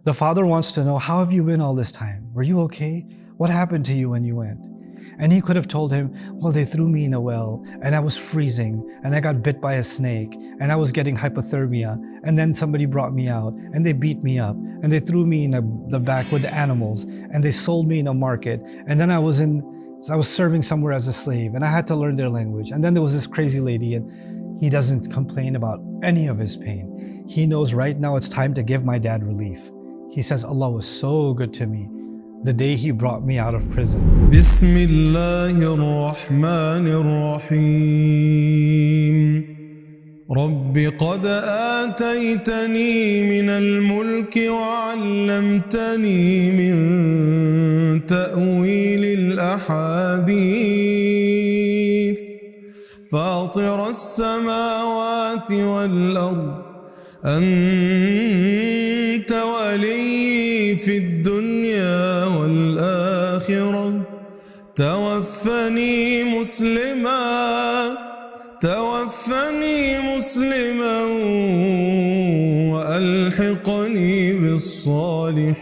The father wants to know, how have you been all this time? Were you okay? What happened to you when you went? And he could have told him, well, they threw me in a well and I was freezing and I got bit by a snake and I was getting hypothermia and then somebody brought me out and they beat me up and they threw me in the back with the animals and they sold me in a market and then I was serving somewhere as a slave and I had to learn their language. And then there was this crazy lady, and he doesn't complain about any of his pain. He knows right now it's time to give my dad relief. He says, Allah was so good to me the day he brought me out of prison. Bismillahir Rahmanir Rahim. رب قد آتيتني من الملك وعلمتني من تأويل الأحاديث فاطر السماوات والأرض أنت ولي في الدنيا والآخرة توفني مسلما وألحقني بالصالحين.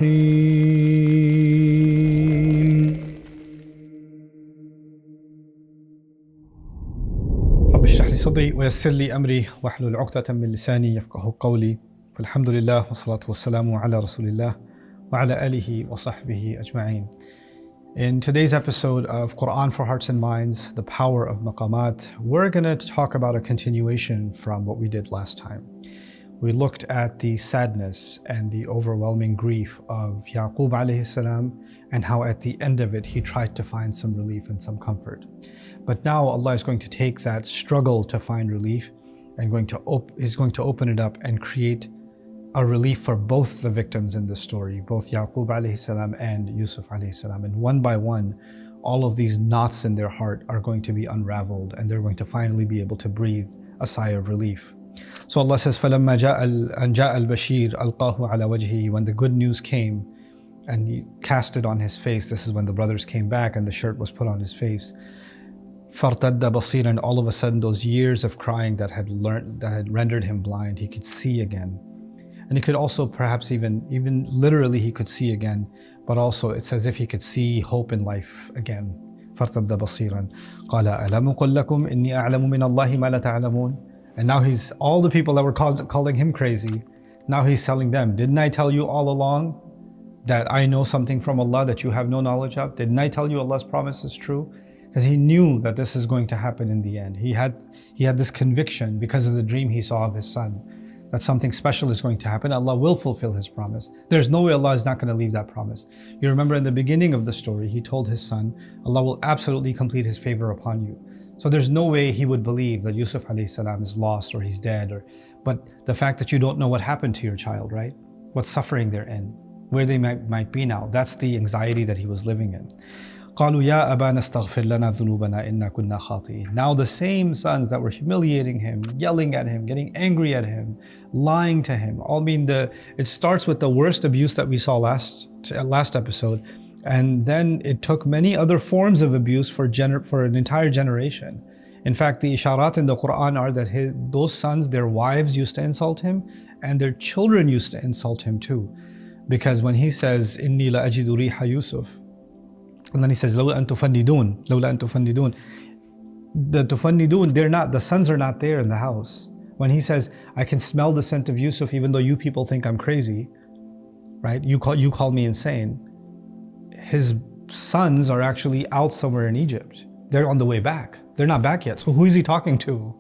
رب اشرح لي صدري ويسر لي أمري واحلل عقدة من لساني يفقه قولي. الحمد لله والصلاة والسلام على رسول الله وعلى آله وصحبه أجمعين. In today's episode of Quran for Hearts and Minds, The Power of Maqamat, we're going to talk about a continuation from what we did last time. We looked at the sadness and the overwhelming grief of Yaqub alayhi salam and how at the end of it he tried to find some relief and some comfort. But now Allah is going to take that struggle to find relief and is going to open it up and create a relief for both the victims in the story, both Yaqub alayhi salam and Yusuf alayhi salam. And one by one, all of these knots in their heart are going to be unraveled and they're going to finally be able to breathe a sigh of relief. So Allah says, فَلَمَّا جَاءَ الْبَشِيرُ أَلْقَاهُ عَلَى وَجْهِهِ. When the good news came and he cast it on his face, this is when the brothers came back and the shirt was put on his face. فَارْتَدَّ بَصِيرًا. And all of a sudden those years of crying that had rendered him blind, he could see again. And he could also perhaps even literally he could see again, but also it's as if he could see hope in life again. فَارْتَدَّ بَصِيرًا قَالَ أَلَمْ قُلْ لَكُمْ إِنِّي أَعْلَمُ مِنَ اللَّهِ مَا لَا تَعْلَمُونَ. And now he's, all the people that were calling him crazy, now he's telling them, didn't I tell you all along that I know something from Allah that you have no knowledge of? Didn't I tell you Allah's promise is true? Because he knew that this is going to happen in the end. He had this conviction because of the dream he saw of his son, that something special is going to happen. Allah will fulfill his promise. There's no way Allah is not going to leave that promise. You remember in the beginning of the story, he told his son, Allah will absolutely complete his favor upon you. So there's no way he would believe that Yusuf alayhi salam is lost or he's dead, but the fact that you don't know what happened to your child, right? What suffering they're in, where they might be now. That's the anxiety that he was living in. قالوا يا أبانا استغفر لنا ذنوبنا إنا كنا خاطئين. Now the same sons that were humiliating him, yelling at him, getting angry at him, lying to him. It starts with the worst abuse that we saw last episode, and then it took many other forms of abuse for an entire generation. In fact, the isharat in the Quran are that those sons, their wives used to insult him, and their children used to insult him too, because when he says إني لأجد ريح يوسف, and then he says, لولا أن تفندون. The tufannidun, the sons are not there in the house. When he says, I can smell the scent of Yusuf even though you people think I'm crazy, right? You call me insane. His sons are actually out somewhere in Egypt. They're on the way back. They're not back yet. So who is he talking to,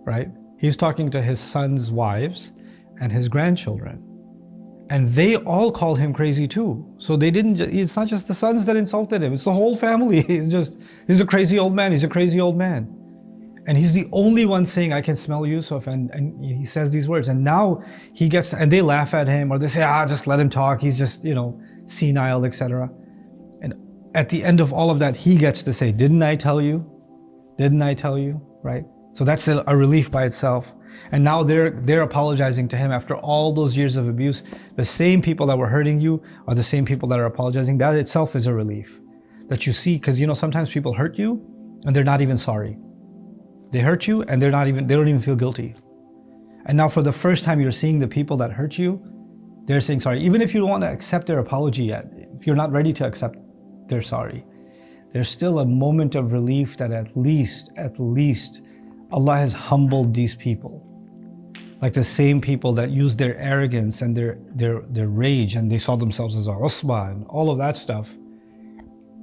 right? He's talking to his sons' wives and his grandchildren. And they all call him crazy too. So it's not just the sons that insulted him, it's the whole family. He's a crazy old man, he's a crazy old man. And he's the only one saying, I can smell Yusuf, and he says these words. And now and they laugh at him, or they say, just let him talk, he's just, senile, etc. And at the end of all of that, he gets to say, didn't I tell you? Didn't I tell you, right? So that's a relief by itself. And now they're apologizing to him after all those years of abuse. The same people that were hurting you are the same people that are apologizing. That itself is a relief that you see, because sometimes people hurt you and they're not even sorry. They hurt you and they don't even feel guilty. And now for the first time you're seeing the people that hurt you They're saying sorry. Even if you don't want to accept their apology yet, if you're not ready to accept their sorry, there's still a moment of relief that at least Allah has humbled these people. Like the same people that used their arrogance and their rage, and they saw themselves as a usba and all of that stuff.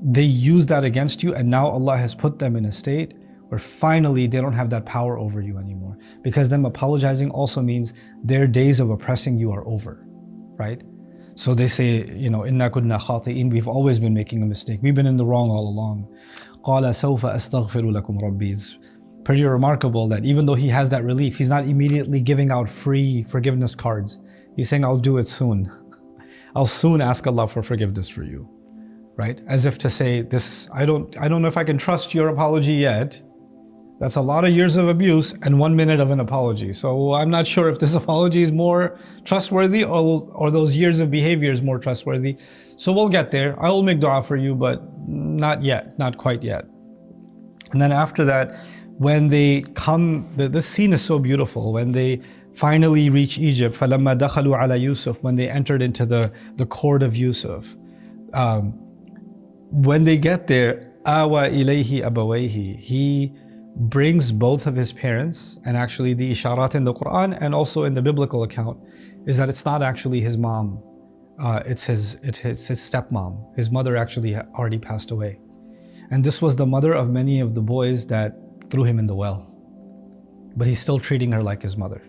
They used that against you, and now Allah has put them in a state where finally they don't have that power over you anymore. Because them apologizing also means their days of oppressing you are over, right? So they say, inna kunna khati'in, we've always been making a mistake. We've been in the wrong all along. Qala sawfa astaghfiru lakum rabbi. It's pretty remarkable that even though he has that relief, he's not immediately giving out free forgiveness cards. He's saying, I'll do it soon. I'll soon ask Allah for forgiveness for you, right? As if to say, this, I don't know if I can trust your apology yet. That's a lot of years of abuse and 1 minute of an apology. So I'm not sure if this apology is more trustworthy or those years of behavior is more trustworthy. So we'll get there. I will make dua for you, but not yet, not quite yet. And then after that, when they come, this scene is so beautiful. When they finally reach Egypt, فَلَمَّا دَخَلُوا عَلَى يُوسُف, when they entered into the court of Yusuf, when they get there, آوَى إِلَيْهِ أَبَوَيْهِ, he brings both of his parents. And actually the isharat in the Quran and also in the biblical account is that it's not actually his mom, it's his stepmom. His mother actually already passed away, and this was the mother of many of the boys that threw him in the well, but he's still treating her like his mother.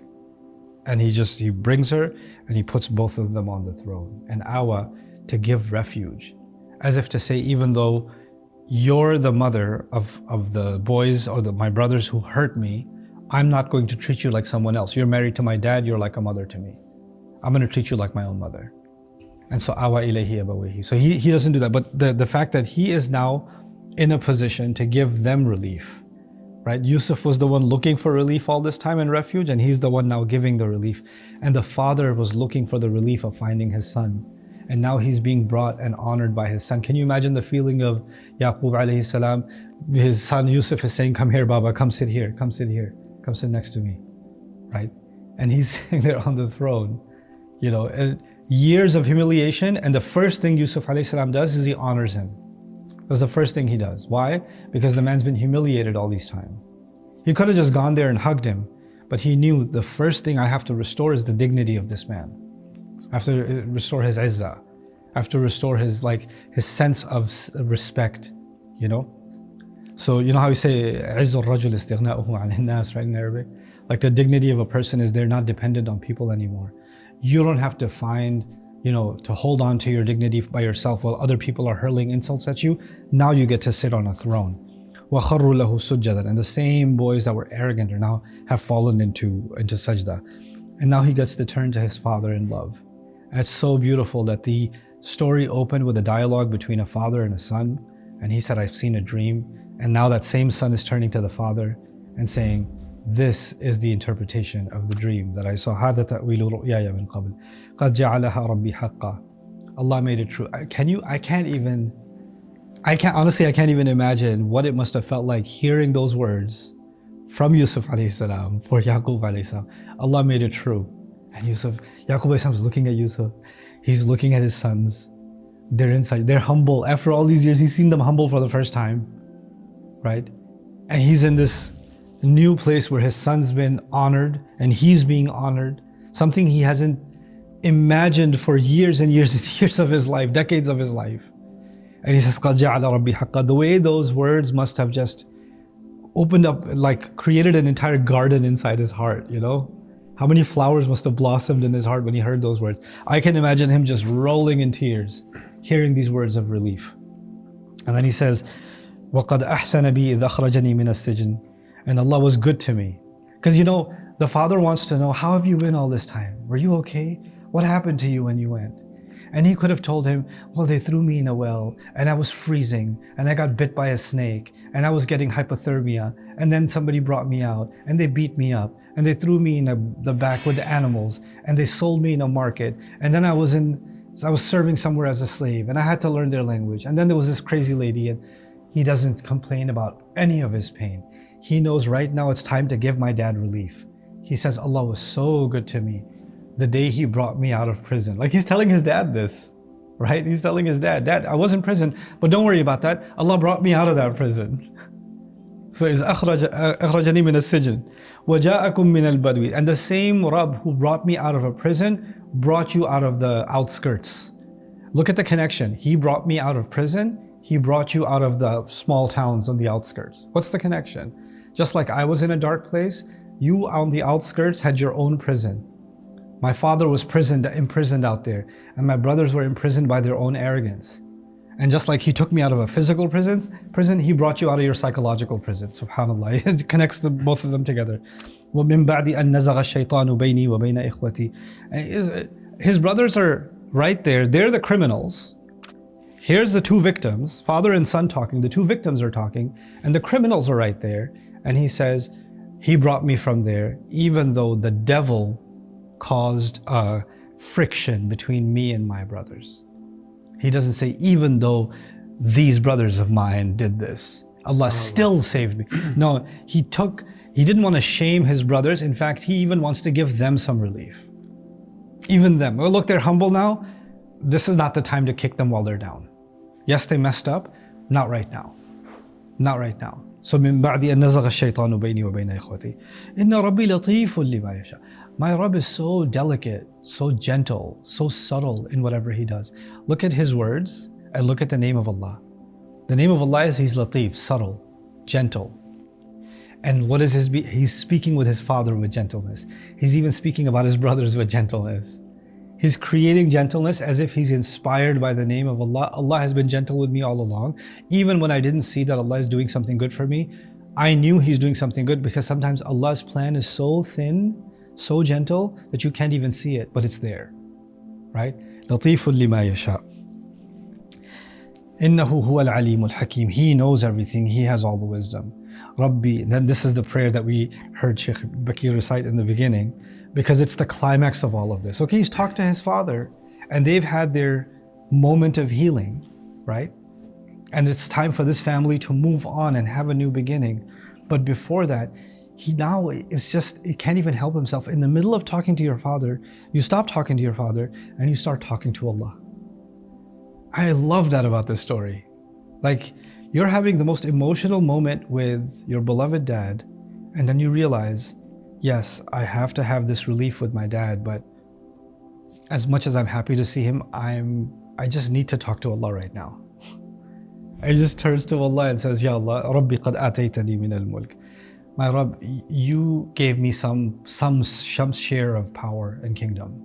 And he brings her and he puts both of them on the throne, and awa, to give refuge, as if to say, even though you're the mother of the boys or my brothers who hurt me, I'm not going to treat you like someone else. You're married to my dad, you're like a mother to me. I'm going to treat you like my own mother. And so awa ilayhi abawahi. So he doesn't do that. But the fact that he is now in a position to give them relief, right? Yusuf was the one looking for relief all this time in refuge, and he's the one now giving the relief. And the father was looking for the relief of finding his son. And now he's being brought and honored by his son. Can you imagine the feeling of Yaqub alayhi salam? His son Yusuf is saying, come here, Baba, come sit here, come sit here, come sit next to me, right? And he's sitting there on the throne, and years of humiliation. And the first thing Yusuf alayhi salam does is he honors him. That's the first thing he does. Why? Because the man's been humiliated all this time. He could have just gone there and hugged him, but he knew the first thing I have to restore is the dignity of this man. I have to restore his izzah. I have to restore his sense of respect, So how you say, عِزُّ الرَّجُلِ اسْتِغْنَاؤُهُ عَنِ النَّاسِ, right, in Arabic? Like the dignity of a person is they're not dependent on people anymore. You don't have to find, to hold on to your dignity by yourself while other people are hurling insults at you. Now you get to sit on a throne. وَخَرُّوا لَهُ سُجَّدًا. And the same boys that were arrogant are now have fallen into sajda. And now he gets to turn to his father in love. And it's so beautiful that the story opened with a dialogue between a father and a son. And he said, I've seen a dream. And now that same son is turning to the father and saying, this is the interpretation of the dream that I saw. هذا تأويل رؤياي من قبل قد جعلها ربي حقا. Allah made it true. I can't even imagine what it must have felt like hearing those words from Yusuf alayhi salam for Yaqub alayhi salam. Allah made it true. And Yaqub alayhi salam is looking at Yusuf. He's looking at his sons. They're inside. They're humble. After all these years, he's seen them humble for the first time, right? And he's in this new place where his son's been honored and he's being honored. Something he hasn't imagined for years and years and years of his life, decades of his life. And he says, قَدْ جَعَلَ رَبِّي حَقًّا. The way those words must have just opened up, created an entire garden inside his heart, How many flowers must have blossomed in his heart when he heard those words? I can imagine him just rolling in tears, hearing these words of relief. And then he says, وَقَدْ أَحْسَنَ بِي إِذْ أَخْرَجَنِي مِنَ السِّجْنِ. And Allah was good to me. Because the father wants to know, how have you been all this time? Were you okay? What happened to you when you went? And he could have told him, well, they threw me in a well and I was freezing and I got bit by a snake and I was getting hypothermia and then somebody brought me out and they beat me up and they threw me in the back with the animals and they sold me in a market and then I was serving somewhere as a slave and I had to learn their language and then there was this crazy lady. And he doesn't complain about any of his pain. He knows right now it's time to give my dad relief. He says, Allah was so good to me. the day he brought me out of prison. Like he's telling his dad this, right? He's telling his dad, Dad, I was in prison, but don't worry about that. Allah brought me out of that prison. So is أخرجني من السجن وجاءكم من البدو. And the same Rabb who brought me out of a prison brought you out of the outskirts. Look at the connection. He brought me out of prison. He brought you out of the small towns on the outskirts. What's the connection? Just like I was in a dark place, you on the outskirts had your own prison. My father was imprisoned out there, and my brothers were imprisoned by their own arrogance. And just like he took me out of a physical prison, he brought you out of your psychological prison. SubhanAllah. It connects both of them together. وَمِن بَعْدِ أَن نَزَغَ الشَّيْطَانُ بَيْنِي وَبَيْنَ إِخْوَتِي. His brothers are right there. They're the criminals. Here's the two victims, father and son talking. The two victims are talking, and the criminals are right there. And he says, he brought me from there, even though the devil caused a friction between me and my brothers. He doesn't say, even though these brothers of mine did this, Allah still saved me. No, he didn't want to shame his brothers. In fact, he even wants to give them some relief. Even them. Oh, look, they're humble now. This is not the time to kick them while they're down. Yes, they messed up. Not right now. Not right now. So من بعد أن نزغ الشيطان بيني وبين إخوتي إن ربي لطيف لما يشاء. My Rabb is so delicate, so gentle, so subtle in whatever he does. Look at his words and look at the name of Allah. The name of Allah is He's Latif, subtle, gentle. And what is he's speaking with his father with gentleness. He's even speaking about his brothers with gentleness. He's creating gentleness as if he's inspired by the name of Allah. Allah has been gentle with me all along. Even when I didn't see that Allah is doing something good for me, I knew He's doing something good, because sometimes Allah's plan is so thin, so gentle, that you can't even see it, but it's there, right? لطيف لما يشاء. إنه هو العليم الحكيم. He knows everything. He has all the wisdom. Rabbi, then this is the prayer that we heard Sheikh Bakir recite in the beginning, because it's the climax of all of this. Okay, he's talked to his father, and they've had their moment of healing, right? And it's time for this family to move on and have a new beginning. But before that, he can't even help himself. In the middle of talking to your father, you stop talking to your father and you start talking to Allah. I love that about this story. Like, you're having the most emotional moment with your beloved dad, and then you realize, yes, I have to have this relief with my dad, but as much as I'm happy to see him, I just need to talk to Allah right now. He just turns to Allah and says, Ya Allah, Rabbi qad ataytani min al-mulk. My Rabb, you gave me some share of power and kingdom.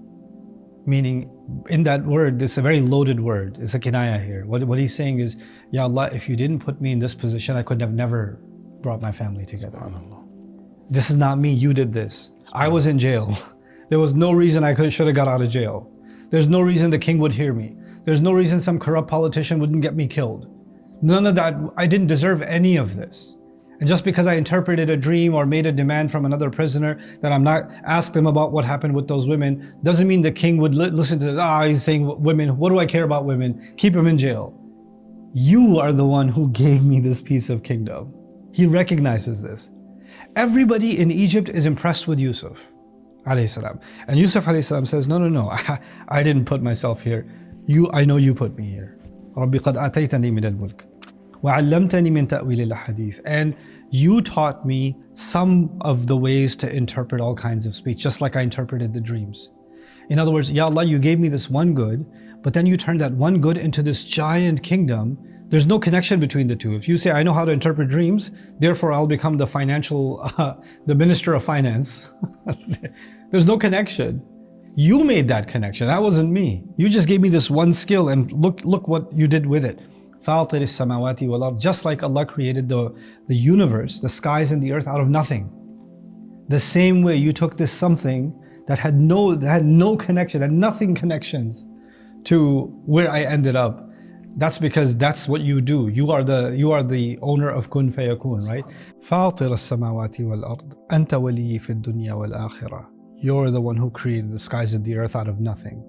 Meaning, in that word, it's a very loaded word. It's a kinaya here. What he's saying is, Ya Allah, if you didn't put me in this position, I could have never brought my family together. This is not me, you did this. I was in jail. There was no reason I should have got out of jail. There's no reason the king would hear me. There's no reason some corrupt politician wouldn't get me killed. None of that. I didn't deserve any of this. And just because I interpreted a dream or made a demand from another prisoner that I'm not asked him about what happened with those women, doesn't mean the king would listen to this. He's saying women, what do I care about women? Keep him in jail. You are the one who gave me this piece of kingdom. He recognizes this. Everybody in Egypt is impressed with Yusuf alayhi salam. And Yusuf alayhi salam says, no, I didn't put myself here. I know you put me here. رَبِّ قَدْ أَتَيْتَنِي مِنَ الْمُلْكِ وَعَلَّمْتَنِي مِنْ تَأْوِيلِ الْأَحَادِيثِ. And you taught me some of the ways to interpret all kinds of speech, just like I interpreted the dreams. In other words, Ya Allah, you gave me this one good, but then you turned that one good into this giant kingdom. There's no connection between the two. If you say, I know how to interpret dreams, therefore I'll become the minister of finance. There's no connection. You made that connection. That wasn't me. You just gave me this one skill, and look what you did with it. فَاطِرِ السَّمَاوَاتِ وَالْأَرْضِ. Just like Allah created the universe, the skies and the earth out of nothing. The same way you took this something that had no connection, had nothing connections to where I ended up. That's because that's what you do. You are the owner of kun fayakun, right? فَاطِرَ السَّمَاوَاتِ وَالْأَرْضِ أَنْتَ وَلِيِّي فِي الدُّنْيَا وَالْآخِرَةِ. You're the one who created the skies and the earth out of nothing.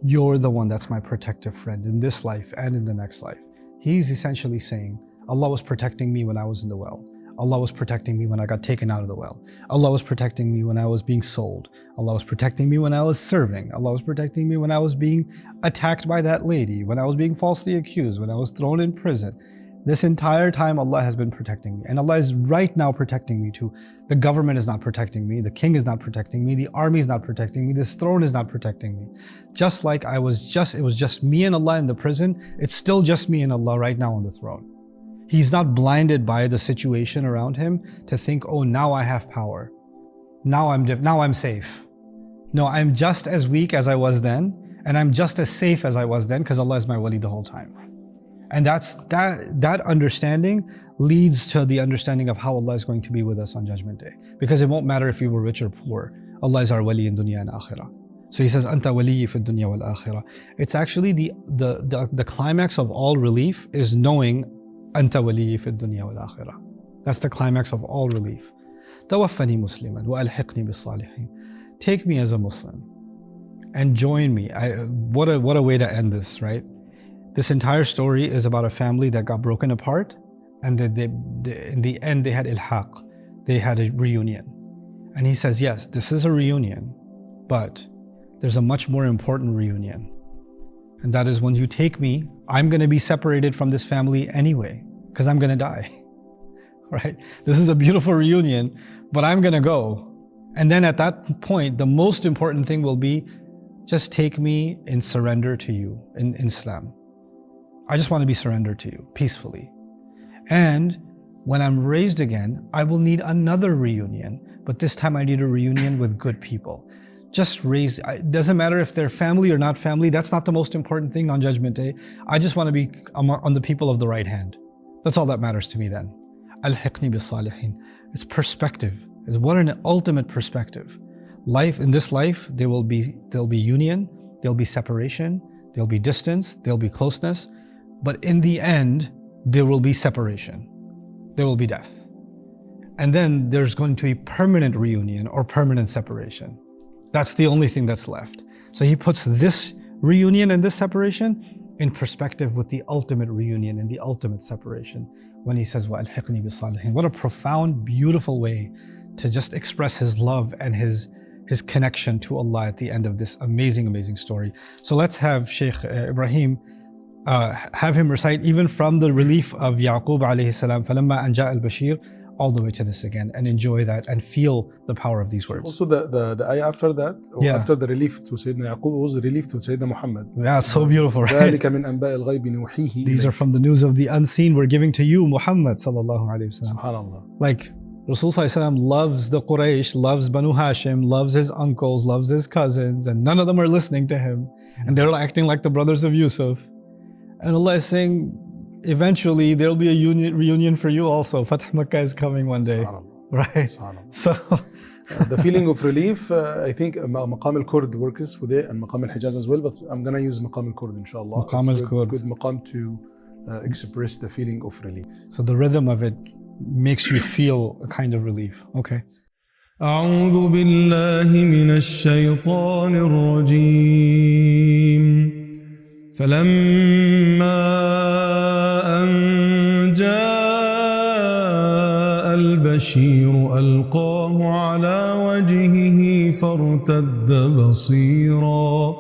You're the one that's my protective friend in this life and in the next life. He's essentially saying, Allah was protecting me when I was in the well. Allah was protecting me when I got taken out of the well. Allah was protecting me when I was being sold. Allah was protecting me when I was serving. Allah was protecting me when I was being attacked by that lady, when I was being falsely accused, when I was thrown in prison. This entire time Allah has been protecting me. And Allah is right now protecting me too. The government is not protecting me. The king is not protecting me. The army is not protecting me. This throne is not protecting me. Just like it was just me and Allah in the prison, it's still just me and Allah right now on the throne. He's not blinded by the situation around him to think, oh, now I have power. Now I'm safe. No, I'm just as weak as I was then, and I'm just as safe as I was then because Allah is my wali the whole time. And that understanding leads to the understanding of how Allah is going to be with us on Judgment Day. Because it won't matter if we were rich or poor. Allah is our wali in dunya and akhirah. So he says, Anta waliyi fi dunya wal akhirah. It's actually the climax of all relief is knowing Anta waliyi fi dunya wal akhirah. That's the climax of all relief. Tawaffani musliman wa alhiqni bis salihin. Take me as a Muslim and join me. What a way to end this, right? This entire story is about a family that got broken apart, and in the end they had ilhaq. They had a reunion. And he says, yes, this is a reunion, but there's a much more important reunion. And that is when you take me, I'm going to be separated from this family anyway, because I'm going to die, right? This is a beautiful reunion, but I'm going to go. And then at that point, the most important thing will be, just take me in surrender to you in Islam. I just want to be surrendered to you peacefully. And when I'm raised again, I will need another reunion, but this time I need a reunion with good people. Just raised, it doesn't matter if they're family or not family, that's not the most important thing on Judgment Day. I just want to be on the people of the right hand. That's all that matters to me then. Alhiqni bis salihin. It's perspective. It's what an ultimate perspective. Life, in this life, there'll be union, there'll be separation, there'll be distance, there'll be closeness. But in the end, there will be separation. There will be death. And then there's going to be permanent reunion or permanent separation. That's the only thing that's left. So he puts this reunion and this separation in perspective with the ultimate reunion and the ultimate separation when he says, وَأَلْحِقْنِي بِالصَّالِحِينَ. What a profound, beautiful way to just express his love and his connection to Allah at the end of this amazing, amazing story. So let's have Sheikh Ibrahim have him recite even from the relief of Yaqub alayhi salam, فَلَمَّا أَنْ جَاءَ الْبَشِيرُ, all the way to this again, and enjoy that and feel the power of these words. Also the ayah after that, after the relief to Sayyidina Yaqub, was the relief to Sayyidina Muhammad. Yeah, so beautiful, right? ذَلِكَ مِنْ أَنْبَاءِ الْغَيْبِ نُوحِيهِ. These are from the news of the unseen we're giving to you, Muhammad sallallahu alayhi wasallam. SubhanAllah. Like Rasul sallallahu alayhi wasallam loves the Quraysh, loves Banu Hashim, loves his uncles, loves his cousins, and none of them are listening to him. And they're acting like the brothers of Yusuf. And Allah is saying, eventually there'll be a reunion for you also. Fath Makkah is coming one day. Right? So the feeling of relief, I think Maqam al-Kurd works with it and Maqam al-Hijaz as well, but I'm going to use Maqam al-Kurd inshallah. Maqam al-Kurd. Good maqam to express the feeling of relief. So the rhythm of it makes you feel a kind of relief. Okay. أعوذ بالله من الشيطان الرجيم فلما أن جاء البشير ألقاه على وجهه فارتد بصيرا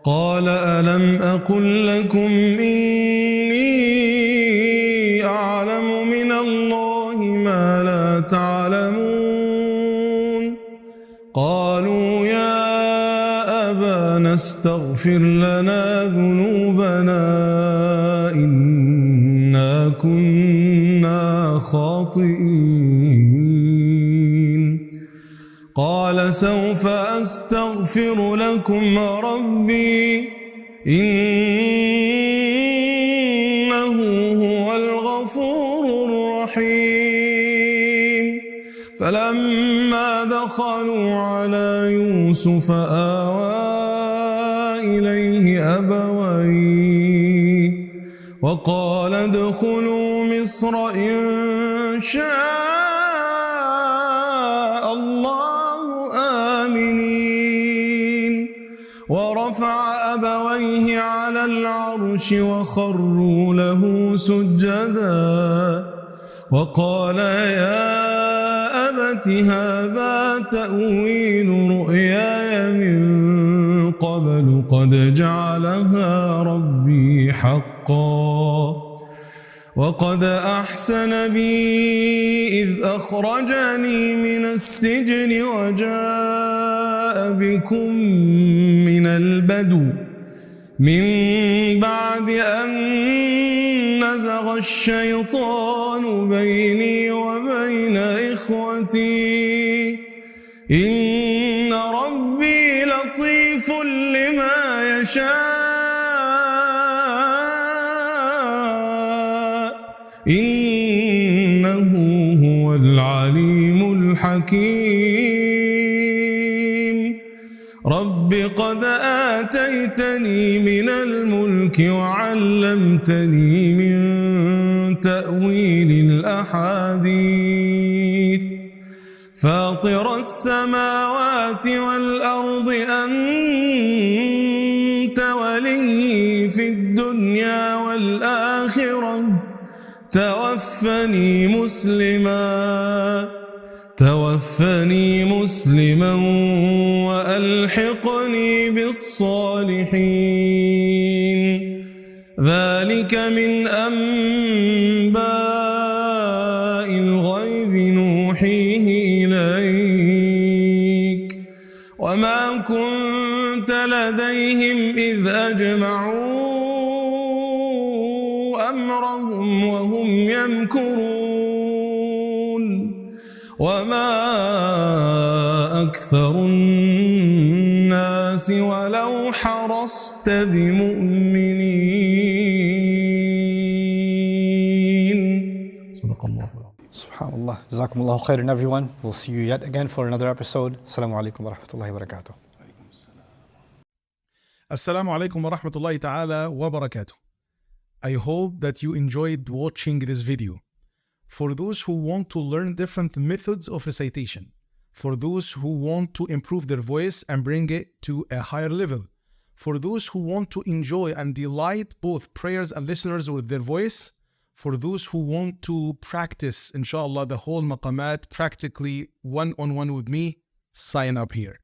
قال ألم أقل لكم إني أعلم من الله ما لا تعلمون قالوا يا أبانا استغفر لنا ذنوبنا إنا كنا خاطئين قال سوف أستغفر لكم ربي إنه هو الغفور الرحيم فلما دخلوا على يوسف آوى إليه أبويه وقال ادخلوا مصر إن شاء الله آمنين ورفع أبويه على العرش وخروا له سجدا وقال يا أبت هذا تأويل رؤياي من قبل قد جعلها ربي حقا وقد أحسن بي إذ أخرجني من السجن وجاء بكم من البدو من بعد أن نزغ الشيطان بيني وبين إخوتي إن ربي لطيف لما يشاء إنه هو العليم الحكيم رب قد آتيتني من الملك وعلمتني من تأويل الأحاديث فاطر السماوات والأرض أنت ولي في الدنيا والآخرة توفني مسلما وألحقني بالصالحين ذلك من أنباء الغيب نوحيه إليك وما كنت لديهم إذ أجمعوا أمرهم وهم يمكرون وما أكثر الناس ولو حرصت بمؤمنين. صدق الله. Subhanallah. Jazakumullahu khairan, everyone. We'll see you yet again for another episode. Assalamu alaikum wa rahmatullahi wa barakatuh. Assalamu alaikum wa rahmatullahi ta'ala wa barakatuh. I hope that you enjoyed watching this video. For those who want to learn different methods of recitation, for those who want to improve their voice and bring it to a higher level, for those who want to enjoy and delight both prayers and listeners with their voice, for those who want to practice, inshallah, the whole Maqamat practically one-on-one with me, sign up here.